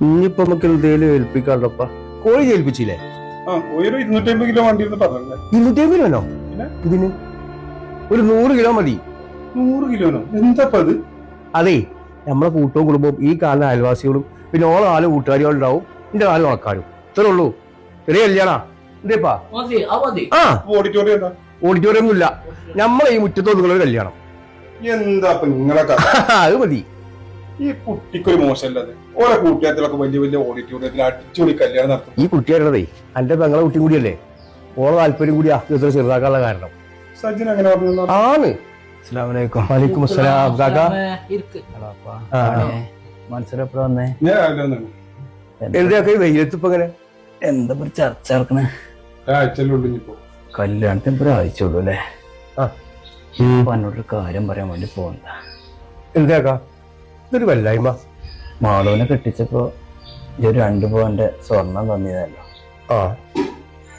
ഇനിയിപ്പോ നമുക്ക് എന്തേലും ഏൽപ്പിക്കാണ്ടപ്പ കോഴി ഏൽപ്പിച്ചില്ലേ? ആ ഒരു 250 കിലോ വണ്ടി എന്ന് പറഞ്ഞേ. 250 കിലോനോ? ഇതിന് ഒരു 100 കിലോ മതി. 100 കിലോനോ? എന്താ അത്? അതെ, നമ്മളെ കൂട്ടവും കുടുംബവും ഈ കാണുന്ന അയൽവാസികളും പിന്നെ ഓളെ 4 കൂട്ടുകാരികളും ഉണ്ടാവും, എന്റെ 4 ആൾക്കാരും. ഇത്രേ ഉള്ളൂ. ചെറിയ കല്യാണ എന്തേപ്പാ? ആ ഓഡിറ്റോറിയം എന്താ? ഓഡിറ്റോറിയം ഒന്നും ഇല്ല, നമ്മളെ ഈ മുറ്റത്തൊന്നുള്ളൊരു കല്യാണം. എന്താ നിങ്ങളെ അത് മതി. ഈ കുട്ടിക്കൊരു മോശമല്ലാതെ ഓരോ കൂട്ടുകാരത്തിലൊക്കെ വലിയ വലിയ ഓഡിറ്റോറിയത്തിൽ അടിച്ചുപൊളി കല്യാണം നടത്തും. ഈ കുട്ടിയായിരുന്നതേ എന്റെ പെങ്ങളെ കുട്ടിയും കൂടിയല്ലേ, ഓളെ താല്പര്യം കൂടി ഇത്ര ചെറുതാക്കാനുള്ള കാരണം. സജ്ജൻ അങ്ങനെ പറഞ്ഞു ആണ്. വലൈക്കും അസ്സലാം. മനസ്സിലെപ്പോ വന്നേ? ഞാൻ രാവിലെ വന്നു. എന്തൊക്കെ വെയിലത്ത് ഇപ്പൊ ഇങ്ങനെ എന്താ ചർച്ച നടക്കണേ? ആഴ്ചയിലുള്ളൂ ഇനിയിപ്പോ കല്യാണത്തിന് ഒരു ആഴ്ചയുള്ളൂ അല്ലേ? എന്നോടൊരു കാര്യം പറയാൻ വേണ്ടി പോകണ്ട. എന്താക്കാ ഇതൊരു വല്ലായ്മ. മാളൂനെ കെട്ടിച്ചപ്പോ ഒരു 2 പവന്റെ സ്വർണം തന്നിയതല്ലോ. ആ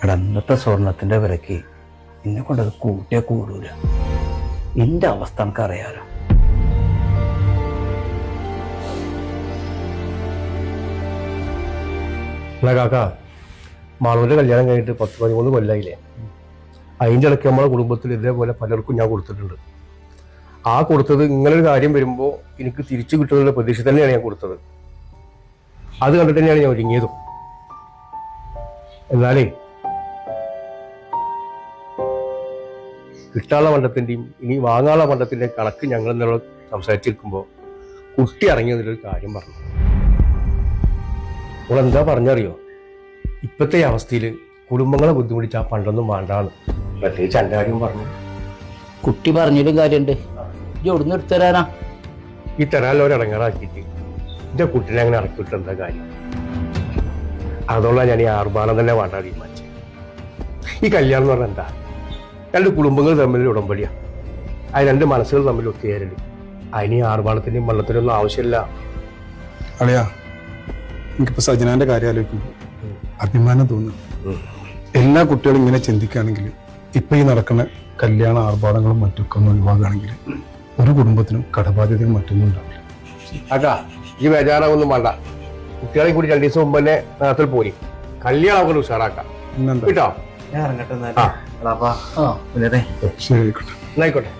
എടാ, അന്നത്തെ സ്വർണത്തിന്റെ വിലക്ക് എന്നെ കൊണ്ടത് കൂട്ടിയാ കൂടൂല. എന്റെ അവസ്ഥ എനിക്ക് അറിയാലോ. എന്നാ കാക്ക, മാളൂന്റെ കല്യാണം കഴിഞ്ഞിട്ട് 10-13 കൊല്ലായില്ലേ? അതിൻ്റെ ഇടയ്ക്ക് നമ്മളെ കുടുംബത്തിൽ ഇതേപോലെ പലർക്കും ഞാൻ കൊടുത്തിട്ടുണ്ട്. ആ കൊടുത്തത് ഇങ്ങനൊരു കാര്യം വരുമ്പോൾ എനിക്ക് തിരിച്ചു കിട്ടുന്നുള്ള പ്രതീക്ഷ തന്നെയാണ് ഞാൻ കൊടുത്തത്. അത് കണ്ടിട്ട് തന്നെയാണ് ഞാൻ ഒരുങ്ങിയതും. എന്നാലേ കിട്ടാനുള്ള പണ്ടത്തിൻ്റെയും ഇനി വാങ്ങാനുള്ള പണ്ടത്തിൻ്റെയും കണക്ക് ഞങ്ങൾ ഇന്നലെ സംസാരിച്ചിരിക്കുമ്പോൾ കുട്ടി ഇറങ്ങിയതിലൊരു കാര്യം പറഞ്ഞു. നമ്മളെന്താ പറഞ്ഞറിയോ? ഇപ്പോഴത്തെ അവസ്ഥയിൽ കുടുംബങ്ങളെ ബുദ്ധിമുട്ടിച്ച് ആ പണ്ടൊന്നും വേണ്ടാണ്. പ്രത്യേകിച്ച് എൻ്റെ കാര്യം പറഞ്ഞു. കുട്ടി പറഞ്ഞിട്ടും കാര്യമുണ്ട്. എവിടുന്ന് എടുത്തരാനാ ഈ തരാനോരെ ഇടങ്ങാറാക്കിയിട്ട് എൻ്റെ കുട്ടീനെ അങ്ങനെ ഇറക്കിവിട്ട് എന്താ കാര്യം? അതുകൊണ്ടാണ് ഞാൻ ഈ ആർഭാടം തന്നെ വേണ്ട തീരുമാനിച്ചത്. ഈ കല്യാണം എന്ന് പറഞ്ഞാൽ എന്താ? 2 കുടുംബങ്ങൾ തമ്മിൽ ഉടമ്പടിയാണ്. ആ 2 മനസ്സുകൾ തമ്മിൽ ഒത്തുചേരല്. അതിന് ഈ ആർഭാടത്തിൻ്റെയും വെള്ളത്തിനൊന്നും ആവശ്യമില്ല. അളിയാ, എനിക്കിപ്പോ സജനാന്റെ കാര്യം ആലോചിക്കുമ്പോൾ അഭിമാനം തോന്നുന്നു. എല്ലാ കുട്ടികളും ഇങ്ങനെ ചിന്തിക്കുകയാണെങ്കിൽ ഇപ്പൊ ഈ നടക്കുന്ന കല്യാണ ആർഭാടങ്ങളും മറ്റൊക്കെ ഒന്ന് ഒഴിവാക്കുകയാണെങ്കിൽ ഒരു കുടുംബത്തിനും കടബാധ്യതയും മറ്റൊന്നും ഉണ്ടാവില്ല. അതാ ഈ ബേജാറാവൊന്നും വേണ്ട. കുട്ടികളെ കൂടി 2 ദിവസം മുമ്പ് തന്നെ നേരത്തിൽ പോയി കല്യാണം കൊണ്ട് ഉഷാറാക്കാം കേട്ടോ. ശരി ആയിക്കോട്ടെ. എന്നായിക്കോട്ടെ.